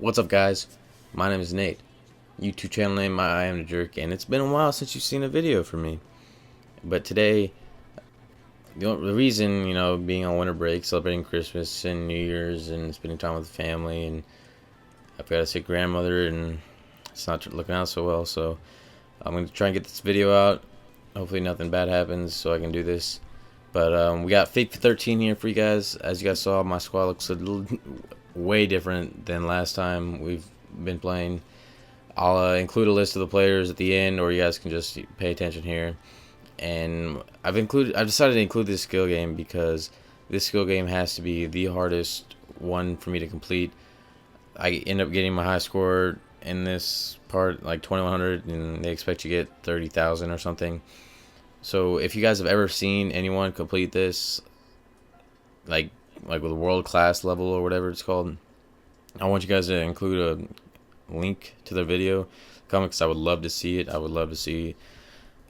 What's up, guys? My name is Nate. YouTube channel name I Am the Jerk, and it's been a while since you've seen a video from me. But today, the reason, being on winter break, celebrating Christmas and New Year's, and spending time with the family, and I've got a sick grandmother, and it's not looking out so well. So I'm gonna try and get this video out. Hopefully, nothing bad happens, so I can do this. But we got FIFA 13 here for you guys. As you guys saw, my squad looks a little way different than last time we've been playing. I'll include a list of the players at the end, or you guys can just pay attention here. And I've decided to include this skill game because this skill game has to be the hardest one for me to complete. I end up getting my high score in this part, like 2100, and they expect you to get 30,000 or something. So if you guys have ever seen anyone complete this, like with a world class level or whatever it's called, I want you guys to include a link to the video comment, because I would love to see it. I would love to see.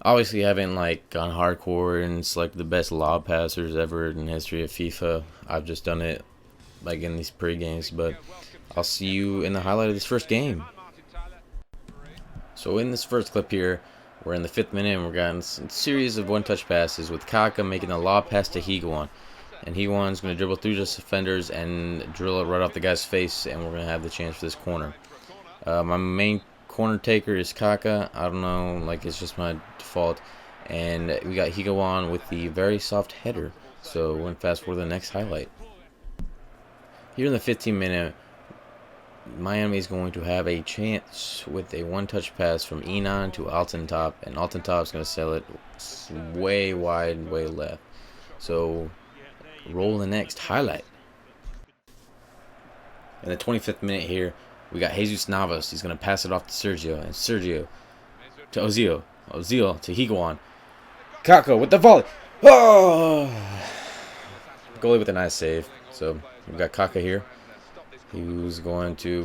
Obviously, I haven't gone hardcore and selected the best lob passers ever in the history of FIFA. I've just done it in these pre-games, but I'll see you in the highlight of this first game. So in this first clip here, we're in the 5th minute, and we're getting a series of one-touch passes with Kaka making a lob pass to Higuain. And Higuain's going to dribble through the defenders and drill it right off the guy's face, and we're going to have the chance for this corner. My main corner taker is Kaka. I don't know, it's just my default. And we got Higuain with the very soft header. So we're going to fast forward to the next highlight. Here in the 15th minute, Miami is going to have a chance with a one-touch pass from Enon to Altintop, and Altintop is going to sell it way wide, way left. So roll the next highlight. In the 25th minute here, we got Jesus Navas. He's going to pass it off to Sergio, and Sergio to Ozil. Ozil to Higuain. Kako with the volley. Oh! Goalie with a nice save. So we've got Kaka here. We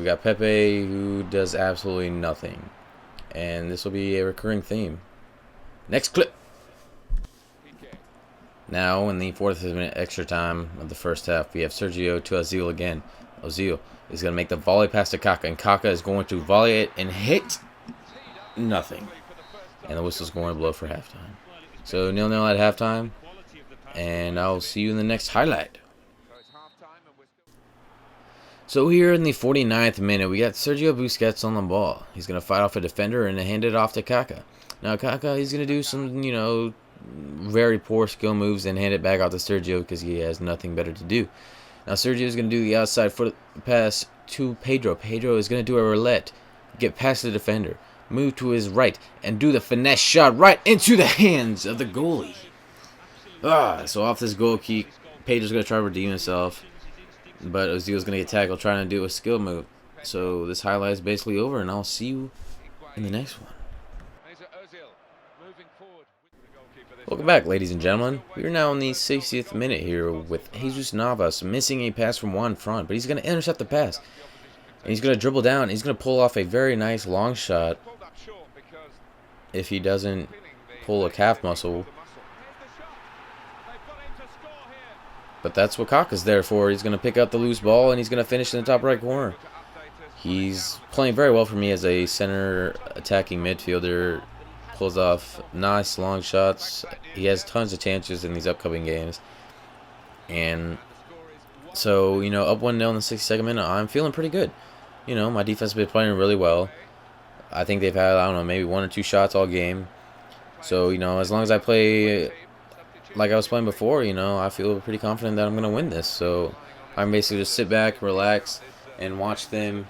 got Pepe, who does absolutely nothing. And this will be a recurring theme. Next clip. Now, in the 45th minute extra time of the first half, we have Sergio to Ozil again. Ozil is going to make the volley pass to Kaka, and Kaka is going to volley it and hit nothing. And the whistle's going to blow for halftime. So 0-0 at halftime, and I'll see you in the next highlight. So here in the 49th minute, we got Sergio Busquets on the ball. He's going to fight off a defender and hand it off to Kaka. Now Kaka, he's going to do some, very poor skill moves and hand it back out to Sergio because he has nothing better to do. Now Sergio is going to do the outside foot pass to Pedro. Pedro is going to do a roulette, get past the defender, move to his right, and do the finesse shot right into the hands of the goalie. So off this goal kick, Pedro's going to try to redeem himself. But Ozil's going to get tackled trying to do a skill move. So this highlight is basically over, and I'll see you in the next one. Welcome back, ladies and gentlemen. We are now in the 60th minute here with Jesus Navas missing a pass from Juan front, but he's going to intercept the pass. And he's going to dribble down. He's going to pull off a very nice long shot. If he doesn't pull a calf muscle. But that's what Kaka's there for. He's going to pick up the loose ball, and he's going to finish in the top right corner. He's playing very well for me as a center attacking midfielder. Pulls off nice long shots. He has tons of chances in these upcoming games. And so, up 1-0 in the 62nd minute, I'm feeling pretty good. My defense has been playing really well. I think they've had, I don't know, maybe 1 or 2 shots all game. So, as long as I play like I was playing before, I feel pretty confident that I'm going to win this. So I'm basically just sit back, relax, and watch them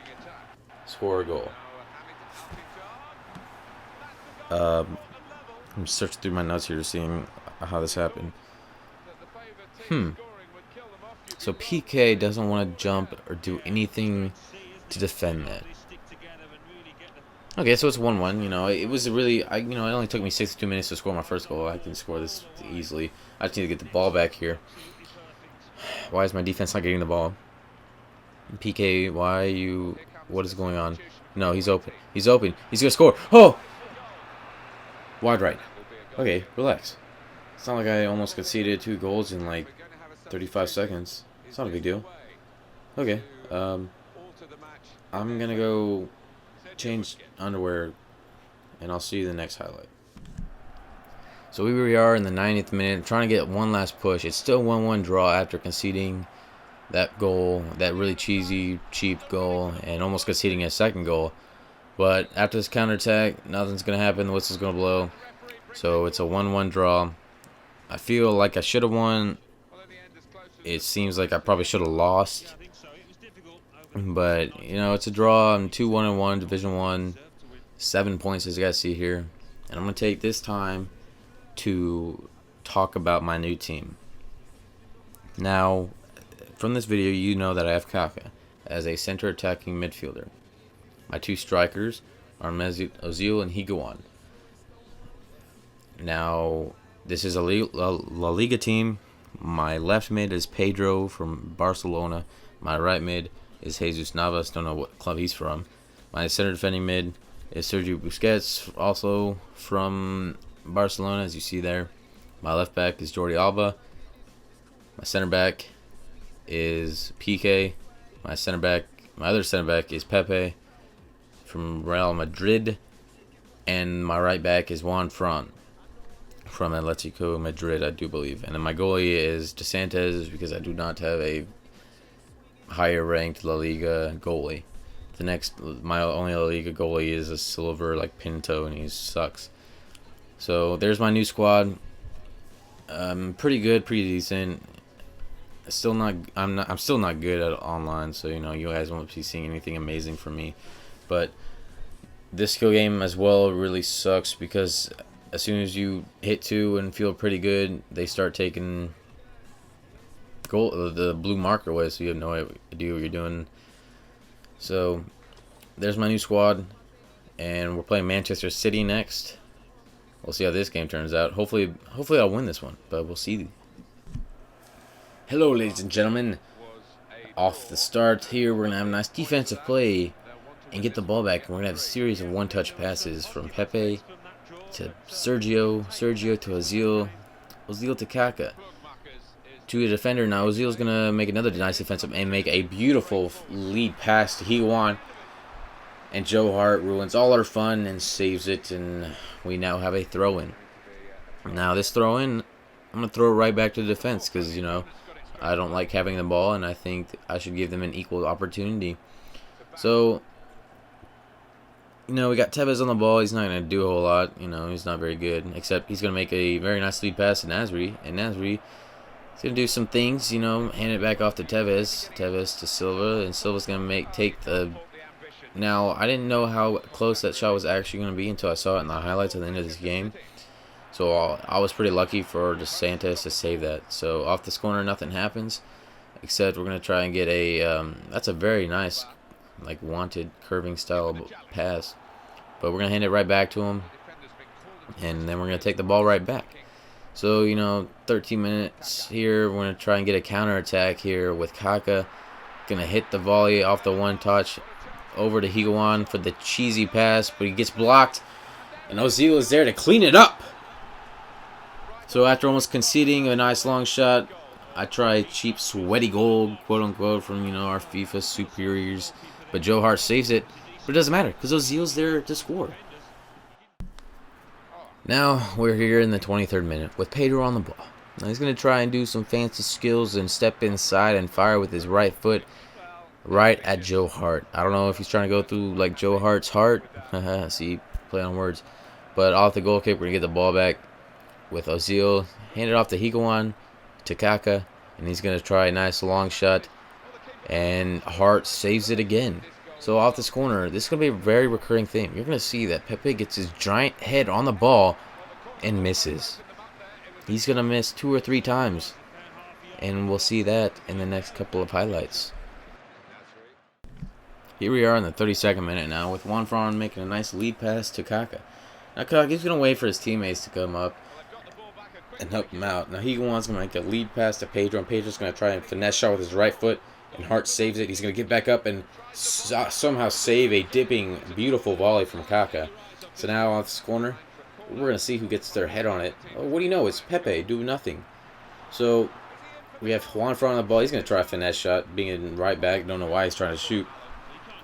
score a goal. I'm searching through my notes here to see how this happened. So PK doesn't want to jump or do anything to defend that. Okay, so it's 1-1. It was really, it only took me 62 minutes to score my first goal. I can score this easily. I just need to get the ball back here. Why is my defense not getting the ball? PK, what is going on? No, he's open. He's open. He's going to score. Oh! Wide right. Okay, relax. It's not like I almost conceded 2 goals in 35 seconds. It's not a big deal. Okay. I'm going to go change underwear, and I'll see you in the next highlight. So here we are in the 90th minute, trying to get one last push. It's still 1-1 draw after conceding that goal, that really cheesy, cheap goal, and almost conceding a second goal. But after this counterattack, nothing's going to happen. The whistle's going to blow. So it's a 1-1 draw. I feel like I should have won. It seems like I probably should have lost. But, you know, it's a draw. I'm 2-1-1, Division 1. 7 points, as you guys see here. And I'm going to take this time to talk about my new team. Now, from this video, you know that I have Kaka as a center attacking midfielder. My two strikers are Mesut Ozil and Higuain. Now, this is a La Liga team. My left mid is Pedro from Barcelona. My right mid is Jesus Navas. Don't know what club he's from. My center defending mid is Sergio Busquets, also from Barcelona, as you see there. My left back is Jordi Alba. My center back is Piqué. My other center back is Pepe from Real Madrid, and my right back is Juan Fran from Atletico Madrid, I do believe. And then my goalie is De Santos, because I do not have a higher ranked La Liga goalie. My only La Liga goalie is a silver like Pinto, and he sucks. So there's my new squad. Pretty good, pretty decent. I'm still not good at online, so you know you guys won't be seeing anything amazing from me. But this skill game as well really sucks, because as soon as you hit 2 and feel pretty good, they start taking the blue marker away, so you have no idea what you're doing. So there's my new squad, and we're playing Manchester City next. We'll see how this game turns out. Hopefully I'll win this one, but we'll see. Hello, ladies and gentlemen. Off the start here, we're going to have a nice defensive play and get the ball back. We're going to have a series of one-touch passes from Pepe to Sergio to Ozil, Ozil to Kaka. To the defender now. Ozil's going to make another nice defensive and make a beautiful lead pass to Higuain. And Joe Hart ruins all our fun and saves it, and we now have a throw-in. Now this throw-in, I'm going to throw it right back to the defense, because, you know, I don't like having the ball, and I think I should give them an equal opportunity. So, you know, we got Tevez on the ball. He's not going to do a whole lot. You know, he's not very good, except he's going to make a very nice lead pass to Nasri, and Nasri is going to do some things, you know, hand it back off to Tevez to Silva, and Silva's going to take the... Now, I didn't know how close that shot was actually going to be until I saw it in the highlights at the end of this game. So I was pretty lucky for De Santos to save that. So off this corner, nothing happens, except we're going to try and get a... that's a very nice, like, wanted curving style pass. But we're going to hand it right back to him, and then we're going to take the ball right back. So, you know, 13 minutes here. We're going to try and get a counter-attack here with Kaka. Going to hit the volley off the one touch over to Higuain for the cheesy pass, but he gets blocked, and Ozil is there to clean it up. So after almost conceding a nice long shot, I try cheap sweaty goal, quote unquote, from, you know, our FIFA superiors, but Joe Hart saves it. But it doesn't matter, because Ozil's there to score. Now we're here in the 23rd minute with Pedro on the ball. Now he's going to try and do some fancy skills and step inside and fire with his right foot right at Joe Hart. I don't know if he's trying to go through like Joe Hart's heart. See, play on words. But off the goal kick, we're going to get the ball back with Ozil. Hand it off to Higuain, to Kaka, and he's going to try a nice long shot. And Hart saves it again. So off this corner, this is going to be a very recurring theme. You're going to see that Pepe gets his giant head on the ball and misses. He's going to miss 2 or 3 times. And we'll see that in the next couple of highlights. Here we are in the 32nd minute now with Juan Fran making a nice lead pass to Kaka. Now Kaka's going to wait for his teammates to come up and help him out. Now Higuain's going to make a lead pass to Pedro, and Pedro's going to try and finesse shot with his right foot, and Hart saves it. He's going to get back up and somehow save a dipping, beautiful volley from Kaka. So now off this corner, we're going to see who gets their head on it. Oh, what do you know? It's Pepe, do nothing. So we have Juan Fran on the ball. He's going to try a finesse shot, being in right back. Don't know why he's trying to shoot.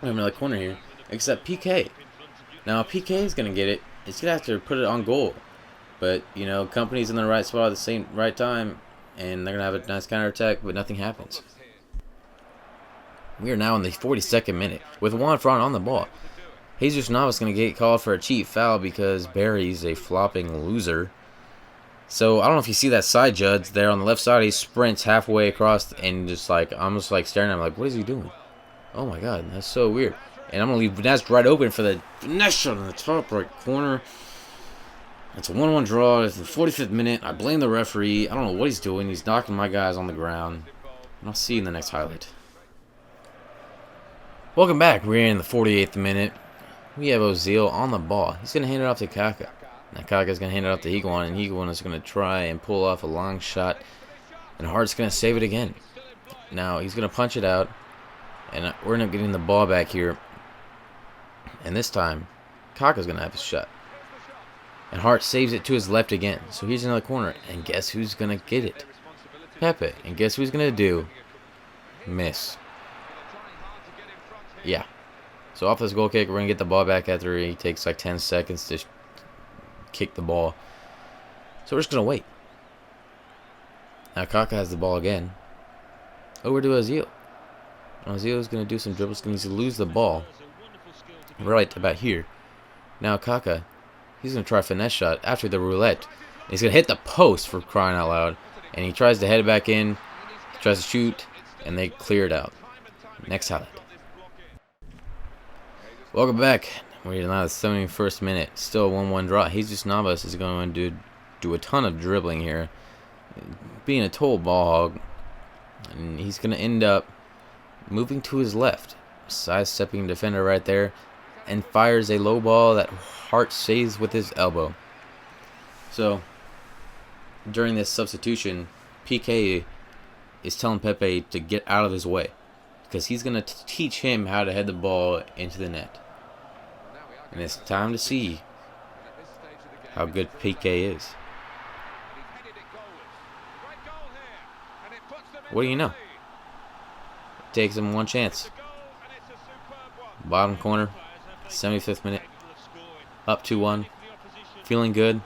We have another corner here, except PK. Now PK is gonna get it. He's gonna have to put it on goal, but you know, company's in the right spot at the same right time, and they're gonna have a nice counter attack, but nothing happens. We are now in the 42nd minute with Juan Fran on the ball. Jesus Navas going to get called for a cheap foul because Barry's a flopping loser. So I don't know if you see that side judge there on the left side. He sprints halfway across and just like I'm just like staring at him like, what is he doing? Oh my god, that's so weird. And I'm gonna leave Vanessa right open for the finesse shot in the top right corner. It's a 1-1 draw. It's the 45th minute. I blame the referee. I don't know what he's doing. He's knocking my guys on the ground. And I'll see you in the next highlight. Welcome back. We're in the 48th minute. We have Ozil on the ball. He's going to hand it off to Kaka. Now Kaka's going to hand it off to Higuain, and Higuain is going to try and pull off a long shot. And Hart's going to save it again. Now he's going to punch it out, and we're going to get the ball back here. And this time, Kaka's going to have his shot. And Hart saves it to his left again. So here's another corner, and guess who's going to get it? Pepe. And guess who's going to do? Miss. Yeah. So off this goal kick, we're going to get the ball back after he takes like 10 seconds to kick the ball. So we're just going to wait. Now Kaka has the ball again. Over to Ozil. Ozil is going to do some dribbles. He's going to lose the ball. Right about here. Now Kaka, he's going to try a finesse shot after the roulette. He's going to hit the post for crying out loud. And he tries to head it back in. He tries to shoot. And they clear it out. Next highlight. Welcome back. We're now at the 71st minute. Still a 1-1 draw. Jesus Navas is going to do a ton of dribbling here. Being a total ball hog. And he's going to end up moving to his left. Sidestepping defender right there. And fires a low ball that Hart saves with his elbow. So, during this substitution, PK is telling Pepe to get out of his way. Because he's going to teach him how to head the ball into the net. And it's time to see how good PK is. What do you know? Takes him one chance. Bottom corner, 75th minute. Up 2-1. Feeling good.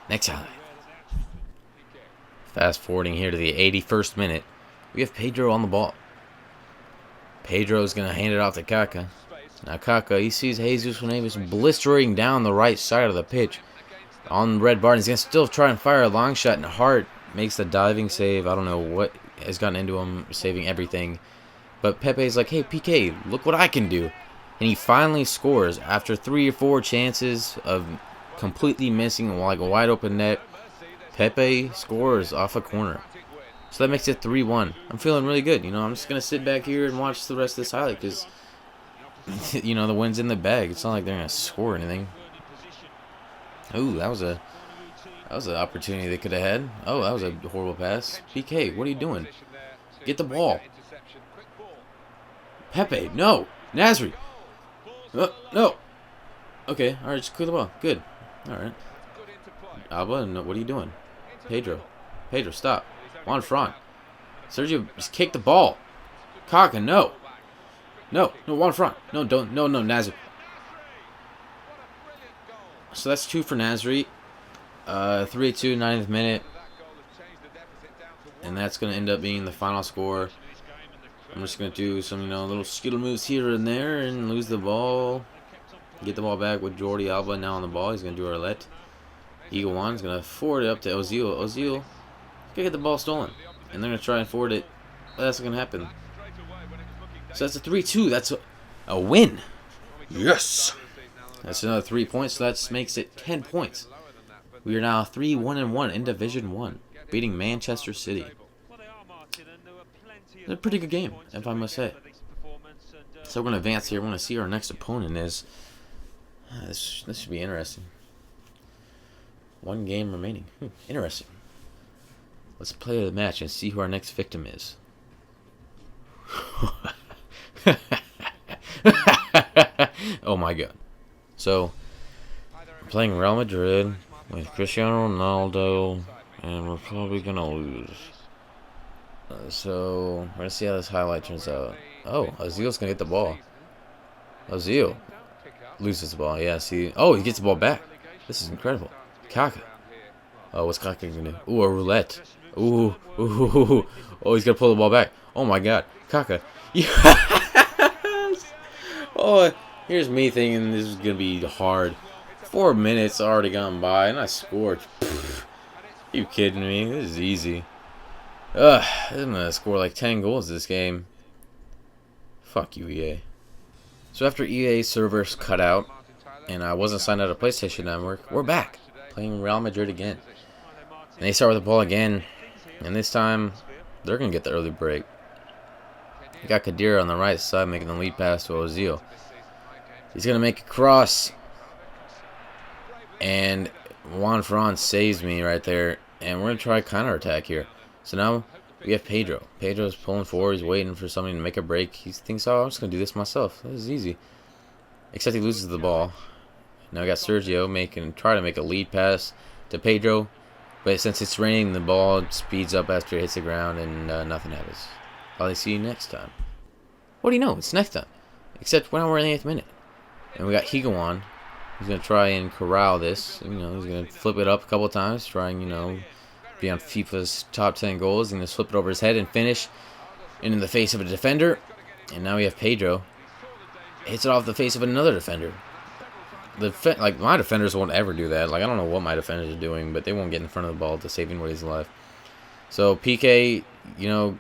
Next highlight. Fast forwarding here to the 81st minute. We have Pedro on the ball. Pedro's going to hand it off to Kaka. Now Kaka, he sees Jesus Navas blistering down the right side of the pitch. On the red bar, and he's going to still try and fire a long shot, and Hart makes the diving save. I don't know what has gotten into him, saving everything. But Pepe's like, hey, PK, look what I can do. And he finally scores after 3 or 4 chances of completely missing like a wide open net. Pepe scores off a corner. So that makes it 3-1. I'm feeling really good. You know, I'm just going to sit back here and watch the rest of this highlight because, you know, the win's in the bag. It's not like they're going to score anything. Ooh, that was an opportunity they could have had. Oh, that was a horrible pass. PK, what are you doing? Get the ball. Pepe, no. Nasri. No. Okay, all right, just clear the ball. Good. All right. Alba, no, what are you doing? Pedro, stop. Juan Fran. Sergio, just kick the ball. Kaka, no. No, Juan Fran. No, don't. No, Nasri. So that's 2 for Nasri. 3-2, 90th minute. And that's going to end up being the final score. I'm just going to do some, little skittle moves here and there and lose the ball. Get the ball back with Jordi Alba now on the ball. He's going to do a roulette. Higuain's going to forward it up to Ozil. Ozil going to get the ball stolen. And they're going to try and forward it. But that's not going to happen. So that's a 3-2. That's a win. Yes. That's another 3 points. So that makes it 10 points. We are now 3-1-1 in Division 1. Beating Manchester City. It's a pretty good game, if I must say. So we're going to advance here. We're going to see who our next opponent is. This should be interesting. 1 game remaining. Interesting. Let's play the match and see who our next victim is. Oh my god. So, we're playing Real Madrid with Cristiano Ronaldo, and we're probably going to lose. So we're gonna see how this highlight turns out. Oh, Ozil's gonna get the ball. Ozil loses the ball. Yeah, see. Oh, he gets the ball back. This is incredible. Kaka. Oh, what's Kaka gonna do? Ooh, a roulette. Ooh, ooh. Oh, he's gonna pull the ball back. Oh my God, Kaka. Yes. Oh, here's me thinking this is gonna be hard. 4 minutes already gone by, and I scored. Pfft. You kidding me? This is easy. Ugh, I'm gonna score like 10 goals this game. Fuck you, EA. So after EA servers cut out, and I wasn't signed out of PlayStation Network, we're back playing Real Madrid again. And they start with the ball again, and this time they're gonna get the early break. You got Kadira on the right side making the lead pass to Ozil. He's gonna make a cross, and Juan Fran saves me right there, and we're gonna try counterattack here. So now we have Pedro. Pedro's pulling forward. He's waiting for somebody to make a break. He thinks, oh, I'm just gonna do this myself. This is easy. Except he loses the ball. Now we got Sergio try to make a lead pass to Pedro, but since it's raining, the ball speeds up after it hits the ground, and nothing happens. I'll see you next time. What do you know? It's next time. Except when we're in the 8th minute, and we got Higuain. He's gonna try and corral this. You know, he's gonna flip it up a couple times, trying, you know, be on FIFA's top 10 goals. He's gonna flip it over his head and finish in the face of a defender. And now we have Pedro. Hits it off the face of another defender. Like, my defenders won't ever do that. Like, I don't know what my defenders are doing, but they won't get in front of the ball to save anybody's life. So PK, you know,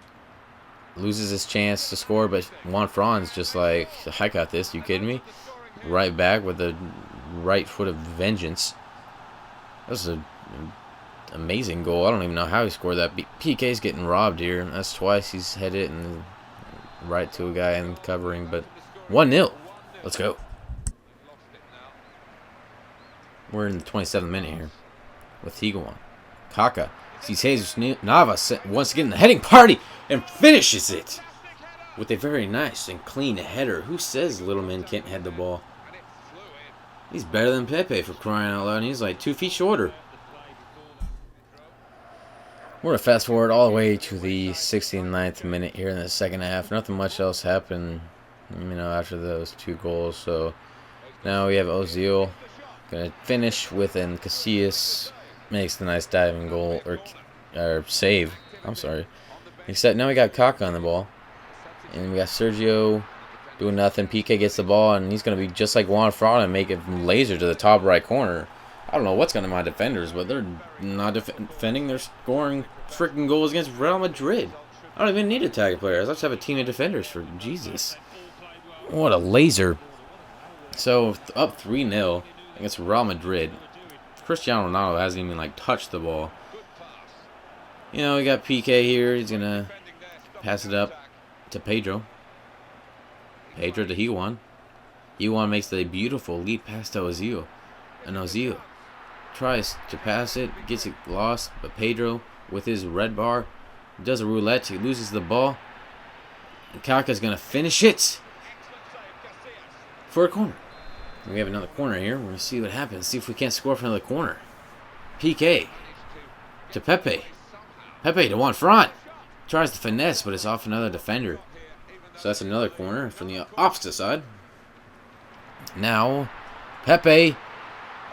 loses his chance to score, but Juan Fran's just like, I got this. You kidding me? Right back with the right foot of vengeance. That was an amazing goal. I don't even know how he scored that. PK's getting robbed here. That's twice he's headed and right to a guy and covering, but 1-0. Let's go. We're in the 27th minute here with Higuain. Kaka sees Jesus Navas once again in the heading party and finishes it with a very nice and clean header. Who says little men can't head the ball? He's better than Pepe, for crying out loud, and he's like 2 feet shorter. We're going to fast forward all the way to the 69th minute here in the second half. Nothing much else happened, you know, after those 2 goals. So now we have Ozil going to finish with, and Casillas makes the nice diving goal, or save. I'm sorry. Except now we got Kaká on the ball, and we got Sergio doing nothing. PK gets the ball, and he's going to be just like Juan Fran and make it laser to the top right corner. I don't know what's going to my defenders, but they're not defending. They're scoring freaking goals against Real Madrid. I don't even need attacking players. I just have a team of defenders for Jesus. What a laser. So, up 3-0 against Real Madrid. Cristiano Ronaldo hasn't even, like, touched the ball. You know, we got PK here. He's going to pass it up to Pedro. Pedro to Higuain. Higuain makes the beautiful lead pass to Ozil. And Ozil tries to pass it, gets it lost, but Pedro, with his red bar, does a roulette. He loses the ball. And Kaká's going to finish it for a corner. We have another corner here. We're going to see what happens. See if we can't score from another corner. PK to Pepe. Pepe to Juan Fran. Tries to finesse, but it's off another defender. So that's another corner from the opposite side. Now, Pepe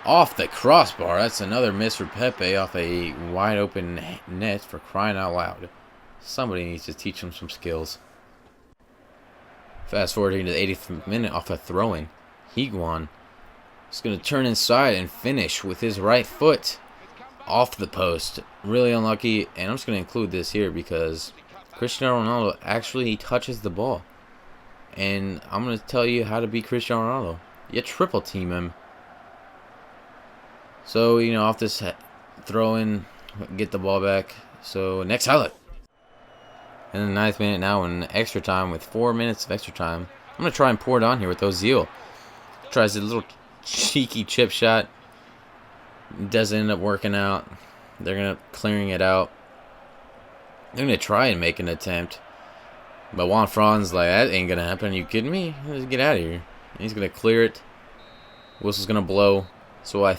off the crossbar. That's another miss for Pepe off a wide open net, for crying out loud. Somebody needs to teach him some skills. Fast forward into the 80th minute off a throw-in. Higuain is going to turn inside and finish with his right foot off the post. Really unlucky, and I'm just going to include this here because Cristiano Ronaldo actually touches the ball. And I'm going to tell you how to beat Cristiano Ronaldo. You triple team him. So, you know, off this throw-in, get the ball back. So, next highlight. And the 9th minute now in extra time with 4 minutes of extra time. I'm going to try and pour it on here with Ozil. Tries a little cheeky chip shot. Doesn't end up working out. They're going to clearing it out. They're going to try and make an attempt. But Juan Fran's like, that ain't going to happen. Are you kidding me? Let's get out of here. And he's going to clear it. Whistle's going to blow. So I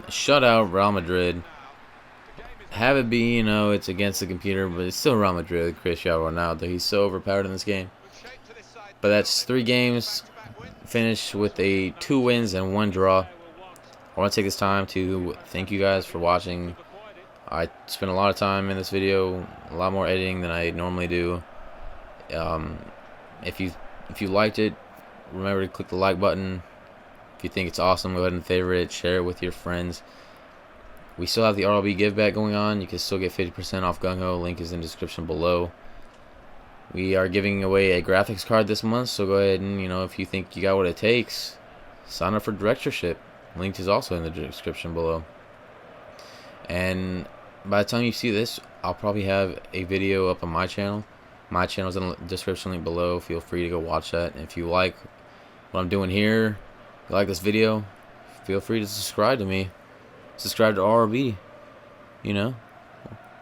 shut out Real Madrid. have it be, you know, it's against the computer, but it's still Real Madrid, Cristiano Ronaldo. He's so overpowered in this game. But that's 3 games, finished with 2 wins and 1 draw. I want to take this time to thank you guys for watching. I spent a lot of time in this video, a lot more editing than I normally do. If you liked it, remember to click the like button. If you think it's awesome, go ahead and favorite it, share it with your friends. We still have the RLB give back going on. You can still get 50% off Gung Ho. Link is in the description below. We are giving away a graphics card this month, so go ahead and, you know, if you think you got what it takes, sign up for directorship. Link is also in the description below. And by the time you see this, I'll probably have a video up on my channel. My channel is in the description link below. Feel free to go watch that. And if you like what I'm doing here, you like this video, feel free to subscribe to me. Subscribe to RB. You know,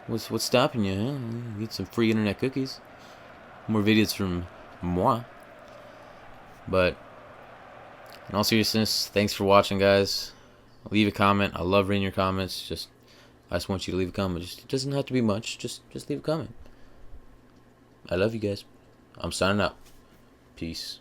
what's stopping you? Huh? Get some free internet cookies. More videos from moi. But in all seriousness, thanks for watching, guys. Leave a comment. I love reading your comments. I just want you to leave a comment. It doesn't have to be much. Just leave a comment. I love you guys. I'm signing out. Peace.